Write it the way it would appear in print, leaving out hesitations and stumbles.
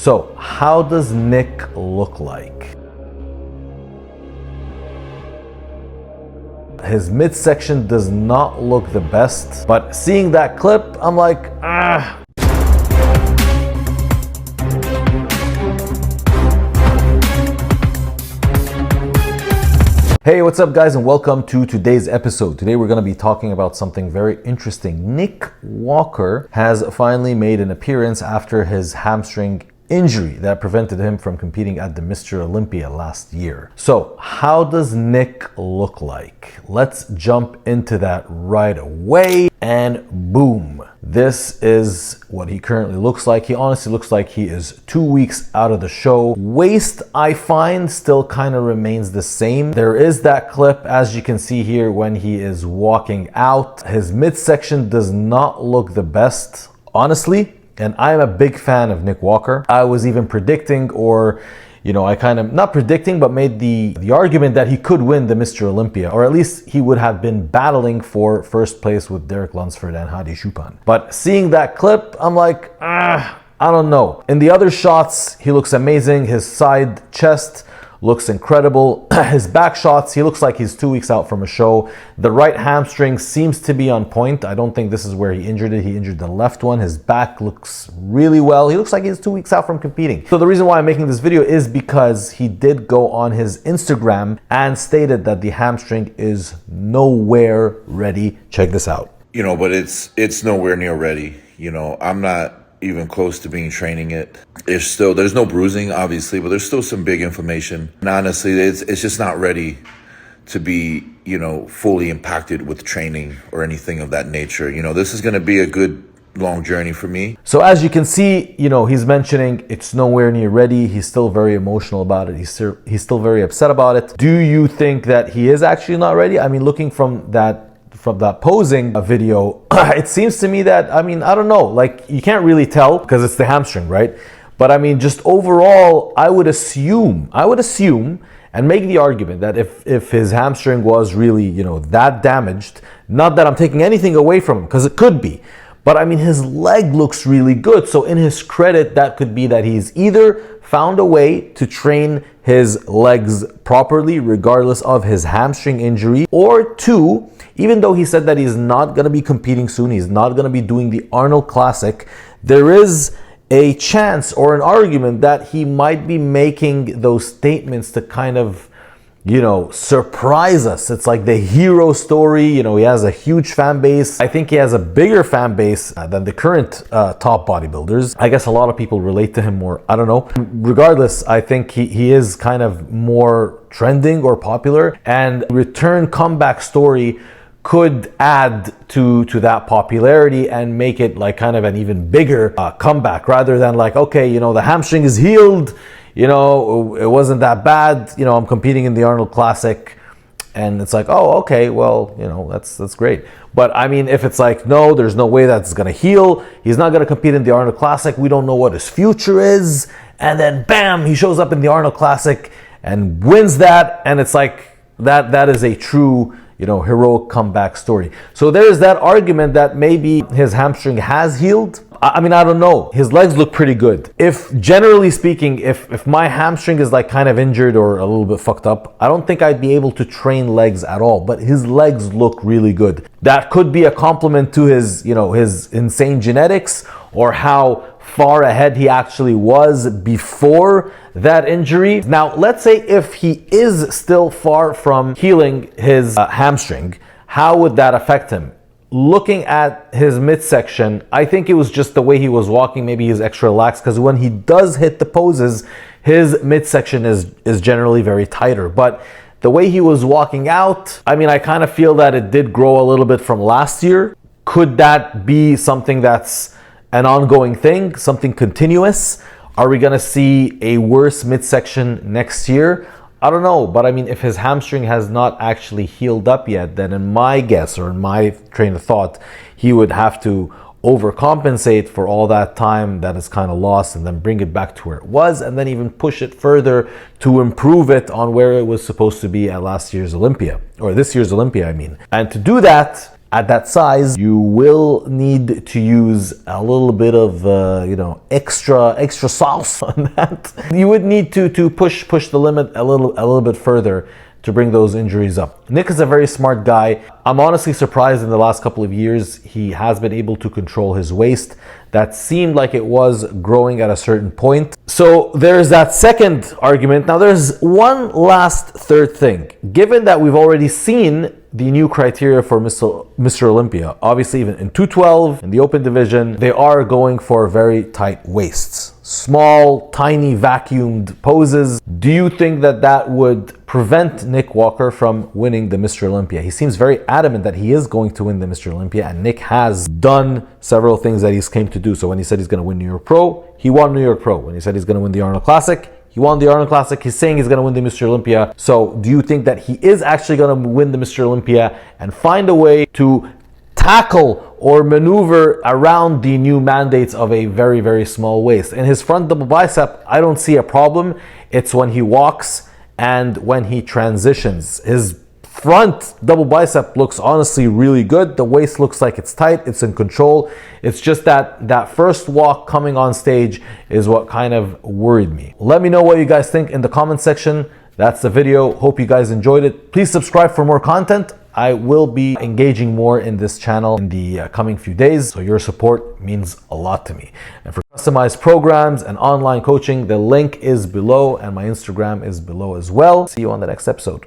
So how does Nick look like? His midsection does not look the best, but seeing that clip, I'm like, ah. Hey, what's up guys, and welcome to today's episode. Today we're going to be talking about something very interesting. Nick Walker has finally made an appearance after his hamstring injury that prevented him from competing at the Mr. Olympia last year. So how does Nick look like? Let's jump into that right away, and boom. This is what he currently looks like. He honestly looks like he is 2 weeks out of the show. Waist, I find, still kind of remains the same. There is that clip, as you can see here, when he is walking out. His midsection does not look the best, honestly. And I'm a big fan of Nick Walker. I was even predicting, or I kind of, not predicting, but made the argument that he could win the Mr. Olympia, or at least he would have been battling for first place with Derek Lunsford and Hadi Choopan. But seeing that clip, I'm like, I don't know. In the other shots, he looks amazing. His side chest looks incredible. His back shots, he looks like he's 2 weeks out from a show. The right hamstring seems to be on point. I don't think this is where he injured it. He injured the left one. His back looks really well. He looks like he's 2 weeks out from competing. So the reason why I'm making this video is because he did go on his Instagram and stated that the hamstring is nowhere ready. Check this out. But it's nowhere near ready. I'm not even close to being training it. There's no bruising, obviously, but there's still some big inflammation. And honestly, it's just not ready to be, fully impacted with training or anything of that nature. This is going to be a good long journey for me. So as you can see, he's mentioning it's nowhere near ready. He's still very emotional about it. He's still very upset about it. Do you think that he is actually not ready? I mean, looking from that posing video, it seems to me that, I don't know, like, you can't really tell because it's the hamstring, right? But just overall, I would assume and make the argument that if his hamstring was really, that damaged, not that I'm taking anything away from him, because it could be, but his leg looks really good. So in his credit, that could be that he's either found a way to train his legs properly regardless of his hamstring injury, or two, even though he said that he's not going to be competing soon, he's not going to be doing the Arnold Classic, there is a chance or an argument that he might be making those statements to kind of, surprise us. It's like the hero story. He has a huge fan base. I think he has a bigger fan base than the current top bodybuilders. I guess a lot of people relate to him more. I don't know. Regardless, I think he is kind of more trending or popular, and return comeback story could add to that popularity and make it like kind of an even bigger comeback, rather than like, okay, the hamstring is healed, it wasn't that bad, I'm competing in the Arnold Classic, and it's like, oh, okay, well, that's great. But if it's like, no, there's no way that's gonna heal, he's not gonna compete in the Arnold Classic, we don't know what his future is, and then bam, he shows up in the Arnold Classic and wins that, and it's like, that is a true heroic comeback story. So there is that argument that maybe his hamstring has healed. I don't know. His legs look pretty good. If generally speaking, if my hamstring is like kind of injured or a little bit fucked up, I don't think I'd be able to train legs at all, but his legs look really good. That could be a compliment to his, his insane genetics, or how far ahead he actually was before that injury. Now, let's say if he is still far from healing his hamstring, how would that affect him? Looking at his midsection, I think it was just the way he was walking. Maybe he's extra relaxed, because when he does hit the poses, his midsection is generally very tighter. But the way he was walking out, I kind of feel that it did grow a little bit from last year. Could that be something that's an ongoing thing, something continuous? Are we gonna see a worse midsection next year? I don't know, but if his hamstring has not actually healed up yet, then in my guess, or in my train of thought, he would have to overcompensate for all that time that is kind of lost, and then bring it back to where it was, and then even push it further to improve it on where it was supposed to be at last year's Olympia, or this year's Olympia, And to do that, at that size, you will need to use a little bit of extra sauce on that. You would need to push the limit a little bit further to bring those injuries up. Nick is a very smart guy. I'm honestly surprised in the last couple of years he has been able to control his waist. That seemed like it was growing at a certain point. So there's that second argument. Now there's one last third thing. Given that we've already seen the new criteria for Mr. Olympia, obviously even in 212, in the open division, they are going for very tight waists. Small, tiny, vacuumed poses. Do you think that that would prevent Nick Walker from winning the Mr. Olympia? He seems very adamant that he is going to win the Mr. Olympia, and Nick has done several things that he's came to do. So when he said he's going to win New York Pro, he won New York Pro. When he said he's going to win the Arnold Classic, he won the Arnold Classic. He's saying he's going to win the Mr. Olympia. So do you think that he is actually going to win the Mr. Olympia and find a way to tackle or maneuver around the new mandates of a very, very small waist? In his front double bicep, I don't see a problem. It's when he walks and when he transitions. His front double bicep looks honestly really good. The waist looks like it's tight, it's in control. It's just that first walk coming on stage is what kind of worried me. Let me know what you guys think in the comment section. That's the video. Hope you guys enjoyed it. Please subscribe for more content. I will be engaging more in this channel in the coming few days, so your support means a lot to me. And for customized programs and online coaching, the link is below and my Instagram is below as well. See you on the next episode.